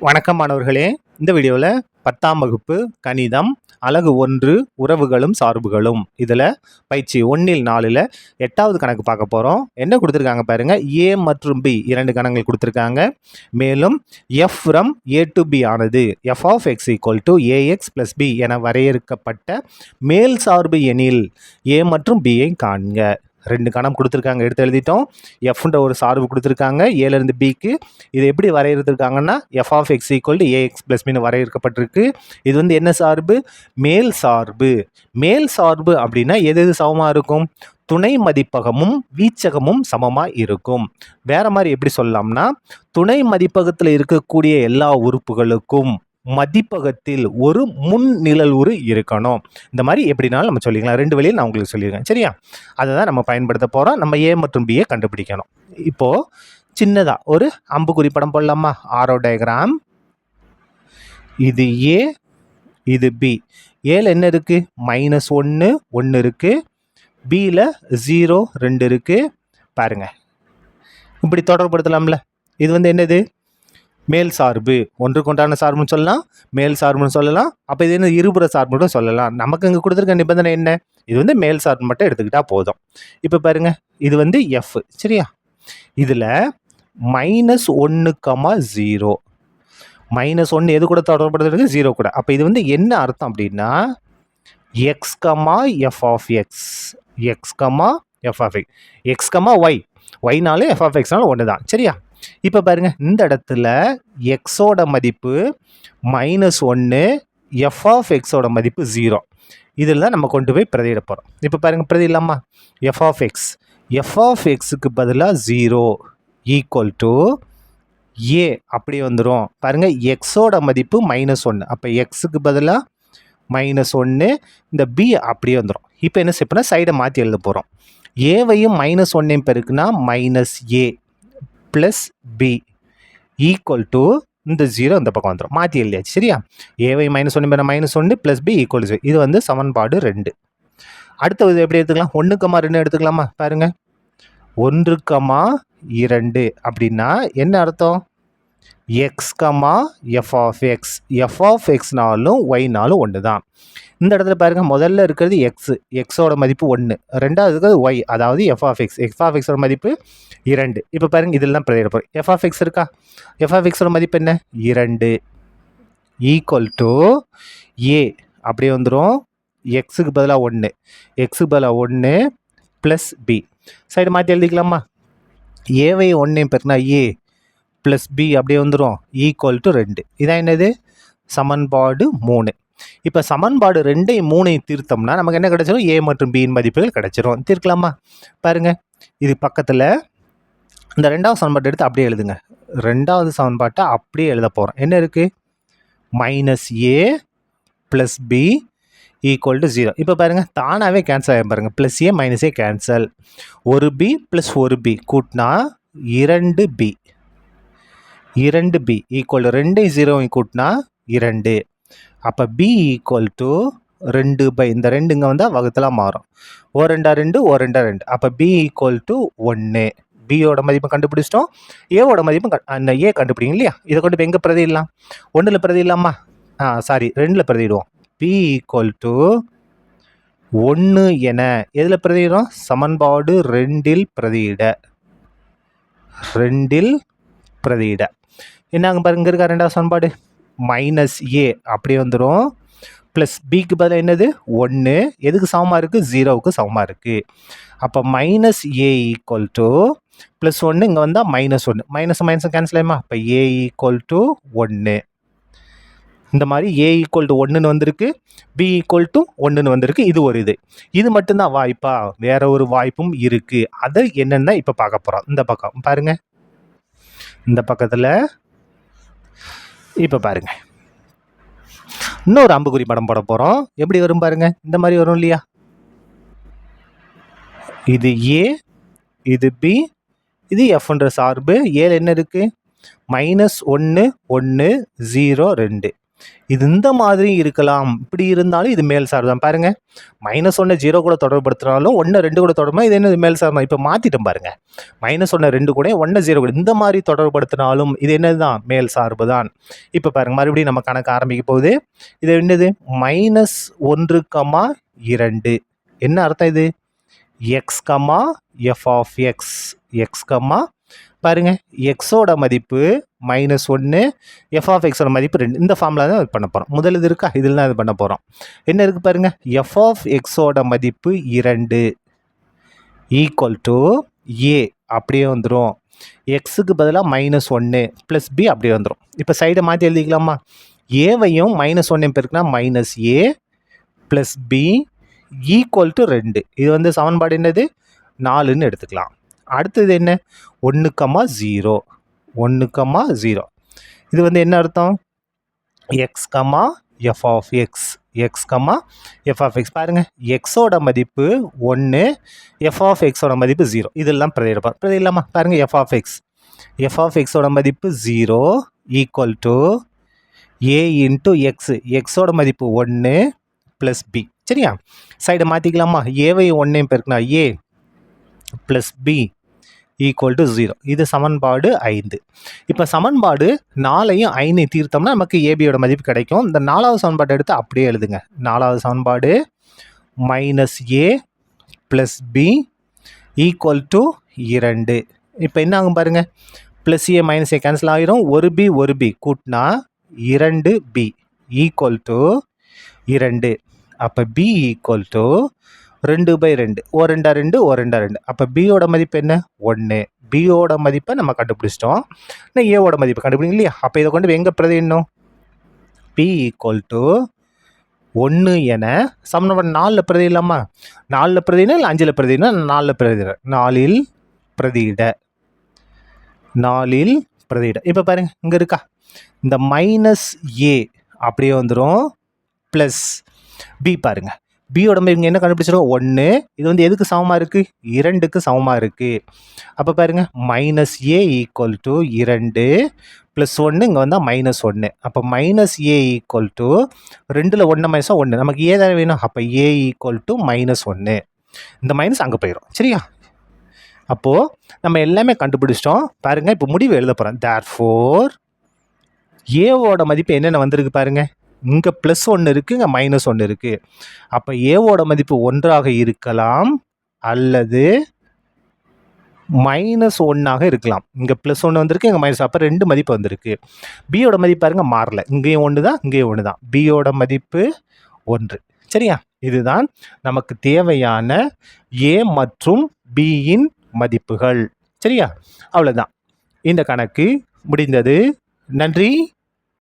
வணக்கம் மாணவர்களே. இந்த வீடியோவில் 10ஆம் வகுப்பு கணிதம் அலகு 1 உறவுகளும் சார்புகளும் இதில் பயிற்சி 1ல் 4ல் 8வது கணக்கு பார்க்க போகிறோம். என்ன கொடுத்துருக்காங்க பாருங்க, ஏ மற்றும் பி 2 கணங்கள் கொடுத்துருக்காங்க. மேலும் f from A to B ஆனது f of x equal to a x plus b என வரையறுக்கப்பட்ட மேல் சார்பு எனில் ஏ மற்றும் பியை காண்க. 2 கணம் கொடுத்துருக்காங்க, எடுத்து எழுதிட்டோம். எஃப்ன்ற ஒரு சார்பு கொடுத்துருக்காங்க ஏலேருந்து பிக்கு. இது எப்படி வரையறுத்துருக்காங்கன்னா f of x equal to a x plus பின்னு வரையறுக்கப்பட்டிருக்கு. இது வந்து என்ன சார்பு? மேல் சார்பு. மேல் சார்பு அப்படின்னா எது எது சமமாக இருக்கும்? துணை மதிப்பகமும் வீச்சகமும் சமமாக இருக்கும். வேற மாதிரி எப்படி சொல்லலாம்னா, துணை மதிப்பகத்தில் இருக்கக்கூடிய எல்லா உறுப்புகளுக்கும் மதிப்பகத்தில் ஒரு முன் நிழல் உரு இருக்கணும். இந்த மாதிரி எப்படினாலும் நம்ம சொல்லிக்கலாம். 2 வழியில் நான் உங்களுக்கு சொல்லியிருக்கேன், சரியா? அதை தான் நம்ம பயன்படுத்த போகிறோம். நம்ம ஏ மற்றும் பியை கண்டுபிடிக்கணும். இப்போது சின்னதாக ஒரு அம்புக்குறி படம் போடலாமா? Arrow diagram. இது ஏ, இது பி. ஏல என்ன இருக்குது? -1 1 இருக்குது. பியில் 0 2 இருக்குது. பாருங்க, இப்படி தொடர்படுத்தலாம்ல. இது வந்து என்னது? மேல் சார்பு. ஒன்றுக்கு ஒன்றான சார்புன்னு சொல்லலாம், மேல் சார்புன்னு சொல்லலாம். அப்போ இது என்ன? இருபுற சார்புன்னு சொல்லலாம். நமக்கு இங்கே கொடுத்துருக்க நிபந்தனை என்ன? இது வந்து மேல் சார்பு மட்டும் எடுத்துக்கிட்டா போதும். இப்போ பாருங்க, இது வந்து எஃப், சரியா? இதில் -1,0 -1 எது கூட தொடர்படுத்துறது? 0 கூட. அப்போ இது வந்து என்ன அர்த்தம் அப்படின்னா x comma F of X, X comma F of X, X comma y, ஒய்னாலும் எஃப் ஆஃப் எக்ஸ்னாலும் ஒன்று தான், சரியா? இப்போ பாருங்க, இந்த இடத்துல எக்ஸோட மதிப்பு -1, எஃப் ஆஃப் எக்ஸோட மதிப்பு 0. இதில் தான் நம்ம கொண்டு போய் பிரதியிட போகிறோம். இப்போ பாருங்க, பிரதியிடலாமா? F of X, F of எக்ஸுக்கு பதிலாக 0 ஈக்குவல் டு ஏ அப்படியே வந்துடும். பாருங்க, எக்ஸோட மதிப்பு -1, அப்போ எக்ஸுக்கு பதிலாக -1, இந்த பி அப்படியே வந்துடும். இப்போ என்ன செய்யணும்னா சைடை மாற்றி எழுத போகிறோம். ஏவையும் -1 பெருக்குனா -a plus B equal to இந்த 0 இந்த பக்கம் வந்துடும். மாற்றி எழுதியாச்சு, சரியா? ஏவை -1 -1 ப்ளஸ் பி ஈக்குவல் டு 0. இது வந்து சமன்பாடு 2. அடுத்தது எப்படி எடுத்துக்கலாம்? 1,2 எடுத்துக்கலாமா? பாருங்க, 1,2 அப்படின்னா என்ன அர்த்தம்? X comma F of X, F of எக்ஸ்னாலும் ஒய்னாலும் ஒன்று தான். இந்த இடத்துல பாருங்க, முதல்ல இருக்கிறது எக்ஸ், எக்ஸோட மதிப்பு 1, ரெண்டாவது இருக்கிறது ஒய், அதாவது F of X, F of எக்ஸோட மதிப்பு 2. இப்போ பாருங்க, இதெல்லாம் பிரதியிட போகிறோம். எஃப் ஆஃப் எக்ஸ் இருக்கா? எஃப் ஆஃப் எக்ஸோட மதிப்பு என்ன? 2 ஈக்குவல் டு ஏ அப்படியே வந்துடும். எக்ஸுக்கு பதிலாக 1, எக்ஸுக்கு பதிலாக 1 ப்ளஸ் பி. சைடு மாற்றி எழுதிக்கலாமா? ஏவை 1 பெருனா ஏ ப்ளஸ் பி அப்படியே வந்துடும் ஈக்குவல் டு 2. இதான் என்னது? சமன்பாடு 3. இப்போ சமன்பாடு 2 3 தீர்த்தோம்னா நமக்கு என்ன கிடைச்சிடும்? ஏ மற்றும் பியின் மதிப்புகள் கிடைச்சிரும். தீர்க்கலாமா? பாருங்க, இது பக்கத்தில் இந்த 2வது சமன்பாட்டை எடுத்து அப்படியே எழுதுங்க. 2வது சமன்பாட்டை அப்படியே எழுத போகிறோம். என்ன இருக்குது? -ஏ ப்ளஸ் பி ஈக்குவல் டு 0. இப்போ பாருங்கள், தானாகவே கேன்சல் ஆகும். பாருங்கள், plus A minus A cancel. ஒரு பி ப்ளஸ் ஒரு பி கூட்டினா 2b, 2b ஈக்குவல் டு 2 0 கூட்டினா 2. அப்போ b ஈக்குவல் டு 2/, இந்த 2 இங்கே வந்தால் வகுத்தலாம் மாறும். ஓ 2 2, ஓ 2 2. அப்போ b ஈக்குவல் டு 1. பியோட மதிப்பு கண்டுபிடிச்சிட்டோம். ஏவோட மதிப்பு அந்த ஏ கண்டுபிடிங்க இல்லையா? இதை கொண்டு போய் எங்கே பிரதியிடலாம்? 1ல் பிரதியிடலாமா? சாரி, 2ல் பிரதியிடுவோம். b ஈக்குவல் டு 1 என எதில் பிரதியிடும்? சமன்பாடு 2ல் பிரதியிட, 2ல் பிரதியிட. என்னங்க பாருங்க, இங்கே இருக்கா 2வது சமன்பாடு? -ஏ அப்படியே வந்துடும் ப்ளஸ் பிக்கு பதிலாக என்னது? 1. எதுக்கு சமமாக இருக்குது? 0க்கு சமமாக இருக்குது. அப்போ -ஏ ஈக்குவல் டு ப்ளஸ் 1 இங்கே வந்தால் -1, மைனஸ் மைனஸ் கேன்சல் ஆகுமா? அப்போ ஏ ஈக்குவல் டு 1. இந்த மாதிரி ஏ ஈக்குவல் டு 1ன்னு வந்திருக்கு, பி ஈக்குவல் டு 1ன்னு வந்திருக்கு. இது ஒரு இது மட்டும்தான் வாய்ப்பா? வேற ஒரு வாய்ப்பும் இருக்குது. அது என்னென்னா இப்போ பார்க்க போகிறோம். இந்த பக்கம் பாருங்க, இந்த பக்கத்தில் இப்போ பாருங்க, இன்னொரு அம்புக்குறி படம் போட போகிறோம். எப்படி வரும் பாருங்க, இந்த மாதிரி வரும் இல்லையா? இது ஏ, இது பி, இது எஃப்ன்ற சார்பு. ஏல என்ன இருக்குது? -1 1 0 2. இது இந்த மாதிரி இருக்கலாம். இப்படி இருந்தாலும் இது மேல் சார்பு தான். பாருங்க, -1 0 கூட தொடர்புபடுத்தினாலும் 1 2 கூட தொடர்புமா இது என்னது மேல் சார்பு. இப்போ மாற்றிட்டோம் பாருங்க, -1 2 கூட 1 0 கூட இந்த மாதிரி தொடர்புபடுத்தினாலும் இது என்னது தான் மேல் சார்பு தான். இப்போ பாருங்க, மறுபடியும் நம்ம கணக்கு ஆரம்பிக்க போகுது. இது என்னது -1, 2 என்ன அர்த்தம் இது? X comma F of X, X comma பாருங்க, எக்ஸோட மதிப்பு -1, எஃப் ஆஃப் எக்ஸோட மதிப்பு 2. இந்த ஃபார்முலா தான் இது பண்ண போகிறோம். முதல் இது இருக்கா, இதில் தான் இது பண்ண போகிறோம். என்ன இருக்குது பாருங்க, எஃப் ஆஃப் எக்ஸோட மதிப்பு 2 ஈக்குவல் டு ஏ அப்படியே வந்துடும். எக்ஸுக்கு பதிலாக -1 ப்ளஸ் பி அப்படியே வந்துடும். இப்போ சைடை மாற்றி எழுதிக்கலாமா? ஏவையும் -1 பெருக்குனா -a plus B equal to 2. இது வந்து சமன்பாடு என்னது 4ன்னு எடுத்துக்கலாம். அடுத்தது என்ன 1, 0 1, 0. இது வந்து என்ன அர்த்தம்? X comma F of X, X comma F of X. பாருங்கள், எக்ஸோட மதிப்பு 1, எஃப் ஆஃப் எக்ஸோட மதிப்பு 0. இதெல்லாம் பிரதியிடப்பா பிரதியிடலாமா? பாருங்கள், F of X, F of எக்ஸோட மதிப்பு 0 equal to A into X, எக்ஸோட மதிப்பு 1 ப்ளஸ் பி. சரியா? சைடை மாற்றிக்கலாமா? ஏவையும் 1 பெருக்குனா a plus B equal to 0. இது சமன்பாடு 5. இப்போ சமன்பாடு 4ஐயும் 5ஐயும் தீர்த்தோம்னா நமக்கு ஏபியோட மதிப்பு கிடைக்கும். இந்த 4வது சமன்பாட்டை எடுத்து அப்படியே எழுதுங்க. 4வது சமன்பாடு -a plus B equal to 2. இப்போ என்ன ஆகும் பாருங்கள், plus A minus A cancel ஆகிரும். ஒரு பி கூட்டினா 2b ஈக்குவல் டு 2. அப்போ பி ஈக்குவல் டு 2/2, ஓ 2 2, ஓ 2 2. அப்போ பியோட மதிப்பு என்ன 1. பியோட மதிப்பை நம்ம கண்டுபிடிச்சிட்டோம். நான் ஏவோட மதிப்பை கண்டுபிடிங்க இல்லையா? அப்போ இதை கொண்டு எங்கே பிரதியிடணும்? பி ஈக்குவல் டு 1 என சமன்பாடு 4ல் பிரதியிடலாமா? 4ல் பிரதினா இல்லை 5ல் பிரதினா? 4ல் பிரதியிட, 4ல் பிரதியிட, 4ல் பிரதியிட. இப்போ பாருங்க, இங்கே இருக்கா இந்த -a அப்படியே வந்துடும் ப்ளஸ் பி. பாருங்க, பியோட இங்கே என்ன கண்டுபிடிச்சிடும் 1. இது வந்து எதுக்கு சமமாக இருக்குது? 2க்கு சமமாக இருக்குது. அப்போ பாருங்க, -a ஈக்குவல் டு 2 ப்ளஸ் 1 இங்கே வந்தால் -1. அப்போ -a ஈக்குவல் டு 2ல் 1 மைனஸாக 1. நமக்கு ஏ தானே வேணும். அப்போ a ஈக்குவல் டு -1. இந்த மைனஸ் அங்கே போயிடும். சரியா? அப்போது நம்ம எல்லாமே கண்டுபிடிச்சிட்டோம். பாருங்கள், இப்போ முடிவு எழுத போகிறோம். தேர்ஃபோர் ஏவோட மதிப்பு என்னென்ன வந்திருக்கு பாருங்கள். இங்கே +1 இருக்குது, இங்கே -1 இருக்குது. அப்போ ஏவோட மதிப்பு 1ஆக இருக்கலாம் அல்லது -1ஆக இருக்கலாம். இங்கே +1 வந்திருக்கு, இங்கே -. அப்போ 2 மதிப்பு வந்திருக்கு. பியோட மதிப்பு பாருங்கள் மாறல. இங்கேயும் 1 தான், இங்கேயும் 1 தான். பியோட மதிப்பு 1. சரியா? இதுதான் நமக்கு தேவையான ஏ மற்றும் பியின் மதிப்புகள். சரியா? அவ்வளோதான், இந்த கணக்கு முடிந்தது. நன்றி.